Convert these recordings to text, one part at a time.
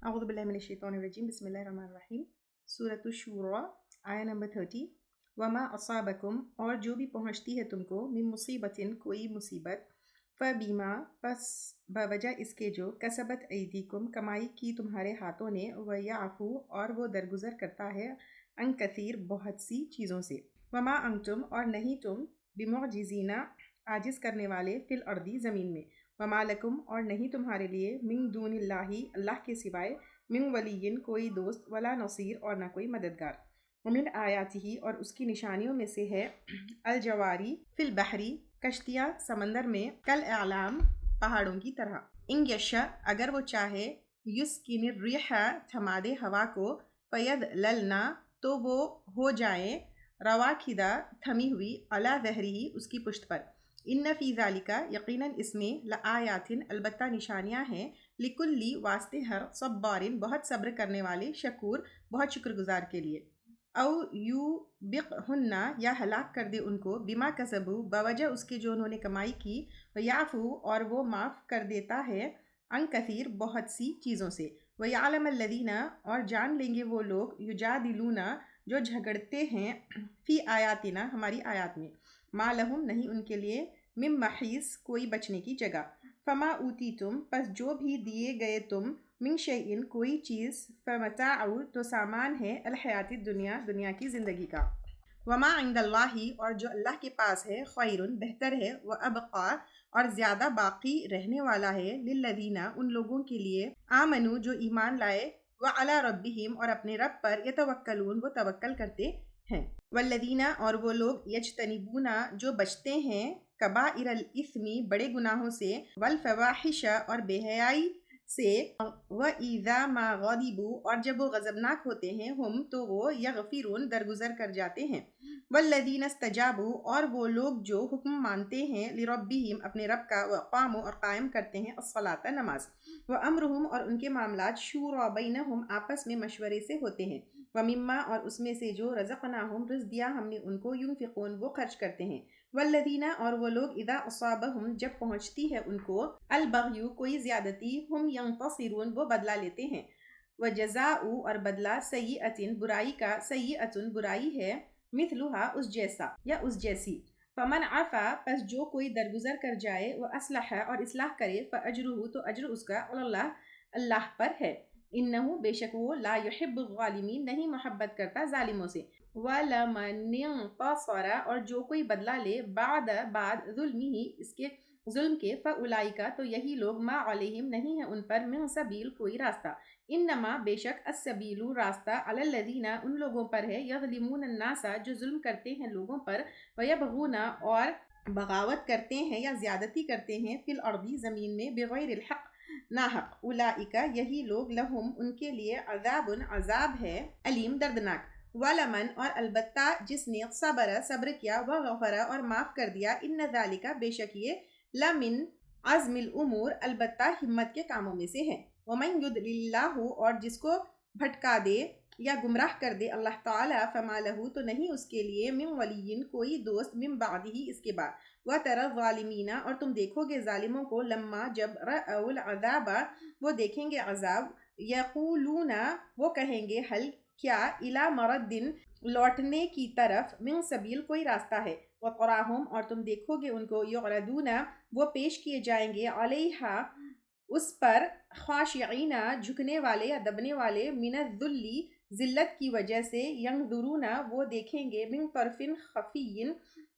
اعوذ باللہ من الشیطان الرجیم بسم اللہ الرحمن الرحیم سورۃ الشورى آیا نمبر 30 وما اصابکم اور جو بھی پہنچتی ہے تم کو من مصیبت کوئی مصیبت فبیما پس بوجہ اس کے جو کسبت ایدیکم کمائی کی تمہارے ہاتھوں نے ویعفو اور وہ درگزر کرتا ہے عن کثیر بہت سی چیزوں سے وما انتم اور نہیں تم بمعجزین عاجز کرنے والے فی الارض زمین میں وما لکم اور نہیں تمہارے لیے من دون اللہ اللہ کے سوائے من ولی کوئی دوست ولا نصیر اور نہ کوئی مددگار ومن آیاتہ اور اس کی نشانیوں میں سے ہے الجواری فی البحری کشتیاں سمندر میں کل اعلام پہاڑوں کی طرح ان یشا اگر وہ چاہے یسکن الریح تھما دے ہوا کو فید للنا تو وہ ہو جائیں رواکھدہ تھمی ہوئی علی ظہری اس کی پشت پر ان فی ذالک یقیناً اس میں لآیات البتہ نشانیاں ہیں لکلی واسطے ہر صبارن بہت صبر کرنے والے شکور بہت شکر گزار کے لیے او یو بقہن یا ہلاک کر دے ان کو بما کسبو بوجہ اس کے جو انہوں نے کمائی کی ویعفو اور وہ معاف کر دیتا ہے عن کثیر بہت سی چیزوں سے ویعلم الذین اور جان لیں گے وہ لوگ یجادلون جو جھگڑتے ہیں فی آیاتنا ہماری آیات میں ما لہم نہیں ان کے لیے من محیص کوئی بچنے کی جگہ فما اوتیتم پس جو بھی دیے گئے تم من شیئن کوئی چیز فمتاعو تو سامان ہے الحیات الدنیا دنیا کی زندگی کا وما عند اللہ اور جو اللہ کے پاس ہے خیرن بہتر ہے وابقا اور زیادہ باقی رہنے والا ہے للذین ان لوگوں کے لیے آمنو جو ایمان لائے وعلی ربہم اور اپنے رب پر یتوکلون وہ توکل کرتے ہیں والذین اور وہ لوگ یجتنبون جو بچتے ہیں کبائر الاثم بڑے گناہوں سے والفواحش اور بے حیائی سے وَإِذَا مَا غَضِبُوا اور جب وہ غضبناک ہوتے ہیں ہم تو وہ یغفرون درگزر کر جاتے ہیں والذین استجابوا اور وہ لوگ جو حکم مانتے ہیں لربہم اپنے رب کا وقاموا اور قائم کرتے ہیں الصلاۃ نماز وامرہم اور ان کے معاملات شورا بینہم آپس میں مشورے سے ہوتے ہیں ومما اور اس میں سے جو رزقناہم رزق دیا ہم نے ان کو ینفقون وہ خرچ کرتے ہیں والذین اور وہ لوگ اذا اصابہم جب پہنچتی ہے ان کو البغی کوئی زیادتی ہم ینتصرون وہ بدلہ لیتے ہیں وجزاء اور بدلہ سیئۃ برائی کا سیئۃ برائی ہے مثلھا اس جیسا یا اس جیسی فمن عفا پس جو کوئی درگزر کر جائے وہ اصلح اور اصلاح کرے فاجرہ تو اجر اس کا اللہ پر ہے انہو بے شک وہ لا یحب الظالمین نہیں محبت کرتا ظالموں سے وَلَمَنِ انتصر اور جو کوئی بدلہ لے بعد ظلمہ اس کے ظلم کے فاولئک تو یہی لوگ ما علیہم نہیں ہے ان پر من سبیل کوئی راستہ انما بے شک السبیل راستہ علی الذین ان لوگوں پر ہے یظلمون الناس جو ظلم کرتے ہیں لوگوں پر ویبغون اور بغاوت کرتے ہیں یا زیادتی کرتے ہیں فی الارض زمین میں بغیر الحق ناحق اولئک یہی لوگ لہم ان کے لیے عذاب ہے علیم دردناک وَلَمَن اور البتہ جس نے صبر کیا وغفر اور معاف کر دیا ان ذالک بے شک یہ لمن عزم الامور البتہ ہمت کے کاموں میں سے ہے ومن یضلل اللہ اور جس کو بھٹکا دے یا گمراہ کر دے اللہ تعالی فما لہ تو نہیں اس کے لیے من ولی کوئی دوست من بعدہ اس کے بعد وتری الظالمین اور تم دیکھو گے ظالموں کو لما جب رأوا العذاب وہ دیکھیں گے عذاب یقولون وہ کہیں گے حل کیا الی مرد لوٹنے کی طرف من سبیل کوئی راستہ ہے وقراہم اور تم دیکھو گے ان کو یعرضون وہ پیش کیے جائیں گے علیہا اس پر خاشعین جھکنے والے یا دبنے والے من الذل ذلت کی وجہ سے ینظرون وہ دیکھیں گے من طرف خفی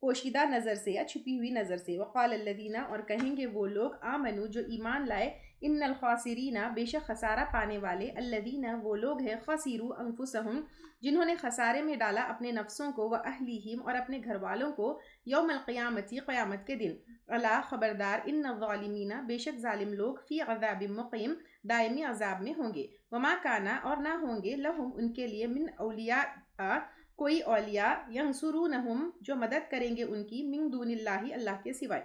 پوشیدہ نظر سے یا چھپی ہوئی نظر سے وقال الذین اور کہیں گے وہ لوگ آمنو جو ایمان لائے ان الخاسرین بے شک خسارہ پانے والے الذین وہ لوگ ہیں خسروا انفسہم جنہوں نے خسارے میں ڈالا اپنے نفسوں کو واہلیہم اور اپنے گھر والوں کو یوم القیامت قیامت کے دن الا خبردار ان الظالمین بے شک ظالم لوگ فی عذاب مقیم دائمی عذاب میں ہوں گے وما کانا اور نہ ہوں گے لہم ان کے لیے من اولیاء کوئی اولیاء ینصرونہم جو مدد کریں گے ان کی من دون اللہ اللہ کے سوائے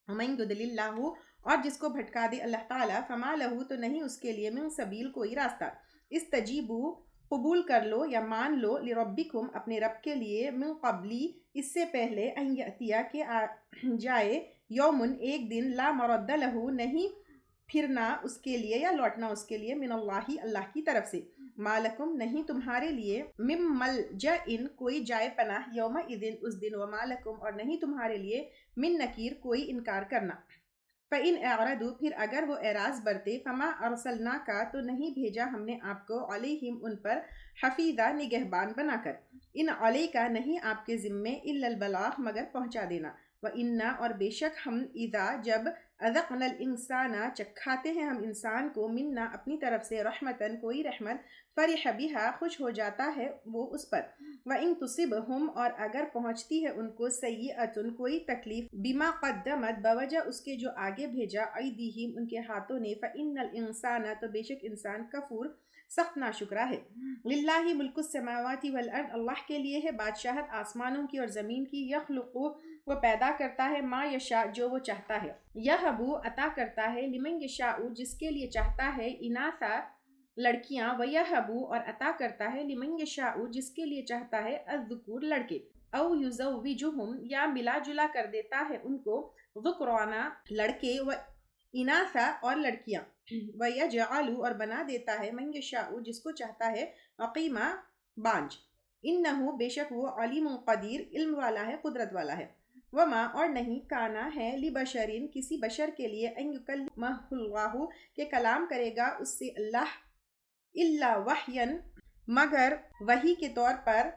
ومن یضلل اللہ اور جس کو بھٹکا دے اللہ تعالیٰ فما لہ تو نہیں اس کے لیے من سبیل کوئی راستہ استجیبو قبول کر لو یا مان لو لربکم اپنے رب کے لیے من قبلی اس سے پہلے ان یأتیا کہ جائے یومن ایک دن لا مرد لہ نہیں پھرنا اس کے لیے یا لوٹنا اس کے لیے، من اللہ اللہ کی طرف سے، مالکم نہیں تمہارے لیے، من ملجئن کوئی جائے پناہ، یوم اذن اس دن، ومالکم اور نہیں تمہارے لیے، من نکیر کوئی انکار کرنا۔ فَإِنْ اعرضوا پھر اگر وہ اعراض برتے، فما ارسلناک تو نہیں بھیجا ہم نے آپ کو، علیہم ان پر، حفیظا نگہبان بنا کر، ان علیک نہیں آپ کے ذمے، الا البلاغ مگر پہنچا دینا، وَإِنَّا اور بے شک ہم، اذا جب، اذقنا الانسان چکھاتے ہیں ہم انسان کو، منا اپنی طرف سے، رحمتن کوئی رحمت، فرح بہا خوش ہو جاتا ہے وہ اس پر، وَإِن تصبہم اور اگر پہنچتی ہے ان کو، سیئۃ کوئی تکلیف، بما قدمت بوجہ اس کے جو آگے بھیجا، ایدیہم ان کے ہاتھوں نے، فإن الانسان تو بے شک انسان، کفور سخت ناشکرا ہے، للہ ملک السماوات والارض اللہ کے لیے ہے بادشاہت آسمانوں کی اور زمین کی، یخلق وہ پیدا کرتا ہے، ما یشاء جو وہ چاہتا ہے، یہبو عطا کرتا ہے، لمن یشاء جس کے لیے چاہتا ہے، اناثا لڑکیاں، ویہبو اور عطا کرتا ہے، لمن یشاء جس کے لیے چاہتا ہے، الذکور لڑکے، او یزوجہم یا ملا جلا کر دیتا ہے ان کو، ذکرانا لڑکے، و اناثا اور لڑکیاں، ویجعل اور بنا دیتا ہے، من یشاء جس کو چاہتا ہے، عقیما بانج، انہو بے شک وہ، علیم قدیر علم والا ہے قدرت والا ہے، وما اور نہیں، کانا ہے، لبشرین کسی بشر کے لیے، ان یکلمہ اللہ کہ کلام کرے گا اس سے اللہ، الا وحین مگر وحی کے طور پر،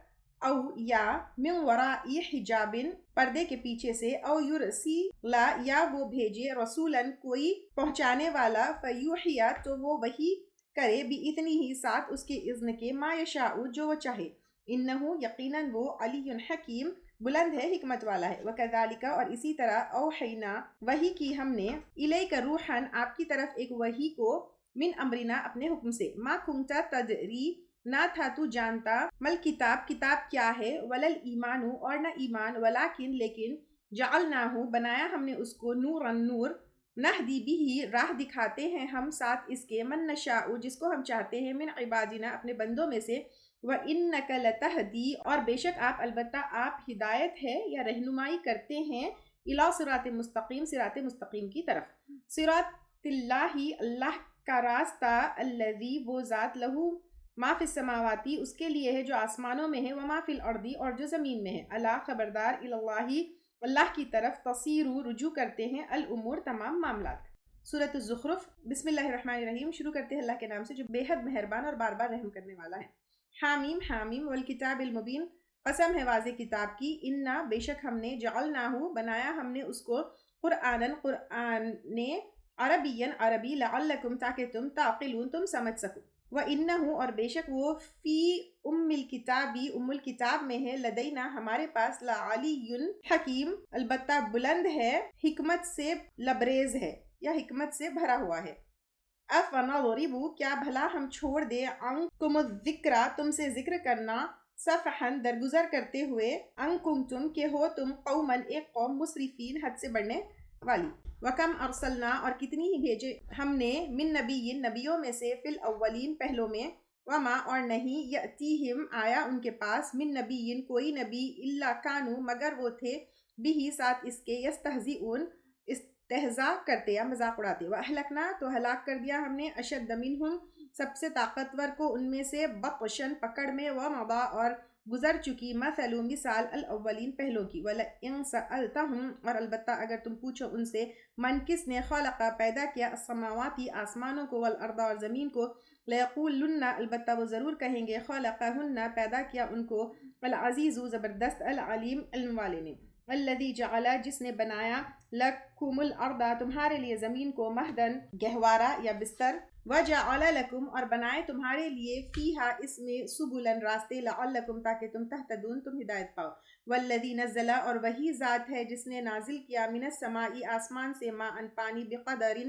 او یا من ورائی حجاب پردے کے پیچھے سے، او یرسل یا وہ بھیجے، رسولا کوئی پہنچانے والا، فیوحیا تو وہ وحی کرے، باذنہ ساتھ اس کے اذن کے، ما یشاء جو وہ چاہے، انہو یقیناً وہ، علی حکیم بلند ہے حکمت والا ہے، وکذالک اور اسی طرح، اوحینا وحی کی ہم نے، الیک روحاً آپ کی طرف ایک وحی کو، من امرنا اپنے حکم سے، ما کنتا تدری نہ تھا تو جانتا، مل کتاب کتاب کیا ہے، ولل ایمان اور نہ ایمان، ولیکن لیکن، جعلناہ بنایا ہم نے اس کو، نورن نور، نہدی بھی راہ دکھاتے ہیں ہم ساتھ اس کے، من نشاء جس کو ہم چاہتے ہیں، من عبادنا اپنے بندوں میں سے، وَإِنَّكَ لَتَهْدِي اور بے شک آپ البتہ آپ ہدایت ہے یا رہنمائی کرتے ہیں، اِلیٰ صراط مستقیم صراط مستقیم کی طرف، صراط اللہ اللہ کا راستہ، الذی وہ ذات، لہو ما فی السماواتی اس کے لیے ہے جو آسمانوں میں ہے، وما فی الارض اور جو زمین میں ہے، الا خبردار، اللہ اللہ کی طرف، تصیر رجوع کرتے ہیں، الامور تمام معاملات۔ سورۃ الزخرف، بسم اللہ الرحمن الرحیم، شروع کرتے ہیں اللہ کے نام سے جو بے حد مہربان اور بار بار رحم کرنے والا ہے۔ حامیم حامیم، والکتاب المبین قسم ہے واضح کتاب کی، انا بے شک ہم نے، جعلناہ بنایا ہم نے اس کو، قرآنن قرآن نے، عربین عربی، لعلکم تاکہ تم، تعقلون تم سمجھ سکو، وَإِنَّهُ اور بے شک وہ، فی ام الکتابی ام الکتاب میں ہے، لدینا ہمارے پاس، لعلی حکیم البتہ بلند ہے، حکمت سے لبریز ہے یا حکمت سے بھرا ہوا ہے۔ افنضرب کیا بھلا ہم چھوڑ دے، عنکم الذکر تم سے ذکر کرنا، صفحاً درگزر کرتے ہوئے، ان کنتم کہ ہو تم، قوما ایک قوم، مسرفین حد سے بڑھنے والی، وکم ارسلنا اور کتنی ہی بھیجے ہم نے، من نبیین نبیوں میں سے، فی الاولین پہلوں میں، وما اور نہیں، یأتیہم آیا ان کے پاس، من نبیین کوئی نبی، الا کانوا مگر وہ تھے، بھی ساتھ اس کے، یستہزئون استہزاء کرتے یا مذاق اڑاتے، واہلکنا تو ہلاک کر دیا ہم نے، اشد منہم سب سے طاقتور کو ان میں سے، بطشن پکڑ میں، ومضا اور گزر چکی، مثل مثال، الاولین پہلوں کی، وَلَئِن سَأَلْتَهُمْ اور البتہ اگر تم پوچھو ان سے، من کس نے، خلق پیدا کیا، السماواتی آسمانوں کو، والارض اور زمین کو، لَيَقُولُنَّ البتہ وہ ضرور کہیں گے، خلقہن پیدا کیا ان کو، العزیز زبردست، العلیم علم والے نے، الذی جعل جس نے بنایا، لکم الارض تمہارے لیے زمین کو، مہدن گہوارہ یا بستر، وجعل لکم اور بنائے تمہارے لیے، فیہا اس میں، سبلن راستے، لعلکم تاکہ تم تہتدون تم ہدایت پاؤ، والذی نزل اور وہی ذات ہے جس نے نازل کیا، من السماء آسمان سے، ماء پانی، بقدر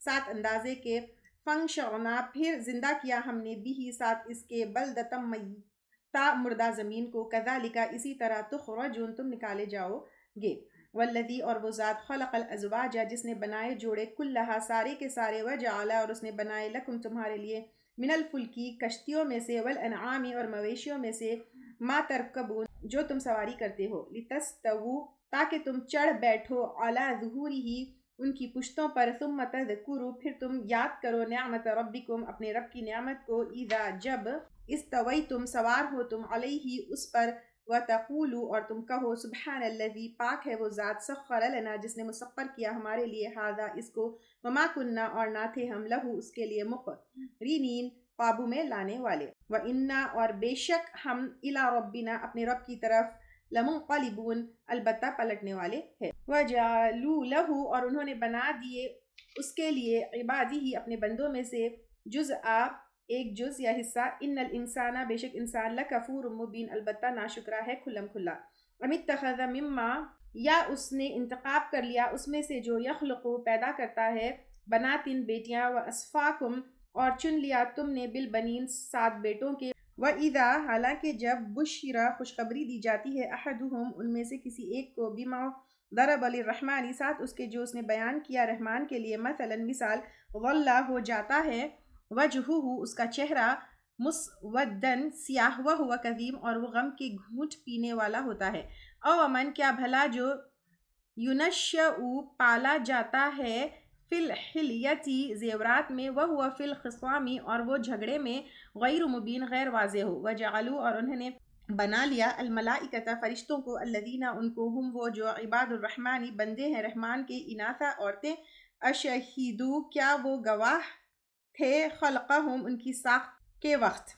ساتھ اندازے کے، فانشرنا پھر زندہ کیا ہم نے، بھی ساتھ اس کے، بلدۃ میتا مردہ زمین کو، کذالک اسی طرح، تخرجون تم نکالے جاؤ گے، والذی اور وہ ذات، خلق الازواج جس نے بنائے جوڑے، کلہا سارے کے سارے، وجعل اور اس نے بنائے، لکم تمہارے لیے، من الفلکی کشتیوں میں سے، والانعام اور مویشیوں میں سے، ما ترکبون جو تم سواری کرتے ہو، لتستووا تاکہ تم چڑھ بیٹھو، علی ظہورہ ان کی پشتوں پر ثم تذکروا پھر تم یاد کرو نعمت ربکم اپنے رب کی نعمت کو اذا جب استویتم سوار ہو تم علیہ اس پر وتقولوا اور تم کہو سبحان الذی پاک ہے وہ ذات سخر لنا جس نے مسخر کیا ہمارے لیے ھذا اس کو وما کننا اور نہ تھے ہم لہو اس کے لیے مقرنین قابو میں لانے والے وَإِنَّا اور بے شک ہم الی ربنا اپنے رب کی طرف لمنقلبون البتہ پلٹنے والے ہیں وَجَعَلُوا لَهُ اور انہوں نے بنا دیے اس کے لیے عبادی ہی اپنے بندوں میں سے جزءا ایک جز یا حصہ ان الانسان بے شک انسان لکفور مبین البتہ ناشکرا ہے کھلم کھلا ام اتخذ مما یا اس نے انتخاب کر لیا اس میں سے جو یخلقو پیدا کرتا ہے بناتن بیٹیاں واسفاکم اور چن لیا تم نے بالبنین 7 بیٹوں کے وَإِذَا حالانکہ جب بشرا خوشخبری دی جاتی ہے احدہم ان میں سے کسی ایک کو بما ضرب للرحمن ساتھ اس کے جو اس نے بیان کیا رحمان کے لیے مثلا مثال واللہ ہو جاتا ہے وجہہ اس کا چہرہ مسودن سیاہ وہو کظیم اور وہ غم کے گھونٹ پینے والا ہوتا ہے او امن کیا بھلا جو ینشأ پالا جاتا ہے فی الحلیتی زیورات میں وہو فی الخصام اور وہ جھگڑے میں غیر مبین غیر واضح ہو وجعلوا اور انہوں نے بنا لیا الملائکۃ فرشتوں کو الذین ان کو ہم وہ جو عباد الرحمن بندے ہیں رحمان کے اناثا عورتیں اشہدوا کیا وہ گواہ تھے خلقہم ان کی ساخت کے وقت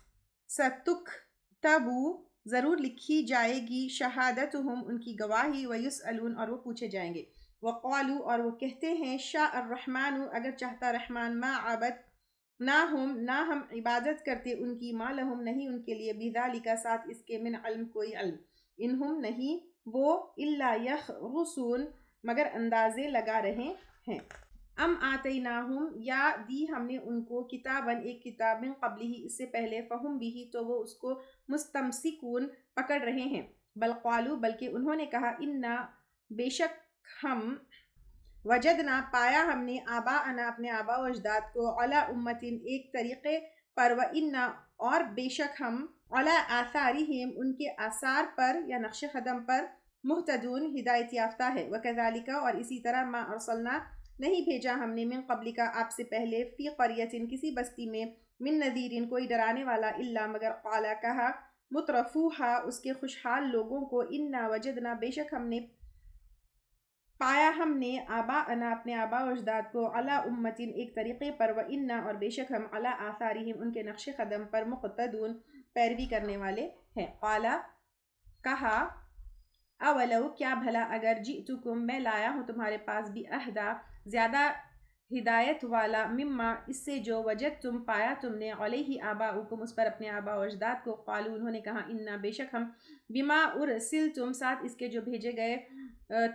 ستکتبوا ضرور لکھی جائے گی شہادتہم ان کی گواہی ویسألون اور وہ پوچھے جائیں گے وقالوا اور وہ کہتے ہیں شاء الرحمن اگر چاہتا رحمان ما عبدناہم نہ ہم عبادت کرتے ان کی ما لہم نہیں ان کے لیے بذالک ساتھ اس کے من علم کوئی علم انہم نہیں وہ الا یخرصون مگر اندازے لگا رہے ہیں ام آتیناہم یا دی ہم نے ان کو کتاباً ایک کتاب من قبلہ اس سے پہلے فہم بھی تو وہ اس کو مستمسکون پکڑ رہے ہیں بل قالوا بلکہ انہوں نے کہا انا بے شک ہم وجدنا پایا ہم نے آباءنا اپنے آباء و اجداد کو علی امتن ایک طریقے پر وَإِنَّا اور بے شک ہم علی آثارہم ان کے آثار پر یا نقش قدم پر مہتدون ہدایت یافتہ ہے وکذالک اور اسی طرح ما ارسلنا نہیں بھیجا ہم نے من قبل کا آپ سے پہلے فی قریۃ کسی بستی میں من نذیر کوئی ڈرانے والا الا مگر قال کہا مترفوہا اس کے خوشحال لوگوں کو انا وجدنا بے شک ہم نے پایا ہم نے آباءنا اپنے آباء و اجداد کو علی امتن ایک طریقے پر وَإِنَّا اور بے شک ہم علی آثارہم ان کے نقش قدم پر مقتدون پیروی کرنے والے ہیں قالا کہا اولو کیا بھلا اگر جئتکم میں لایا ہوں تمہارے پاس بھی اہدا زیادہ ہدایت والا مما اس سے جو وجدتم پایا تم نے علیہ آباؤکم اس پر اپنے آباء و اجداد کو قالوا انہوں نے کہا انا بے شک ہم بما ارسلتم ساتھ اس کے جو بھیجے گئے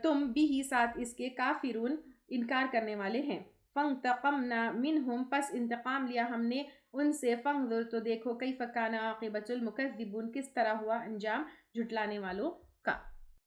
تم بھی ساتھ اس کے کافرون انکار کرنے والے ہیں فانتقمنا منہم پس انتقام لیا ہم نے ان سے فانظر تو دیکھو کیف کان عاقبۃ المکذبون کس طرح ہوا انجام جھٹلانے والوں کا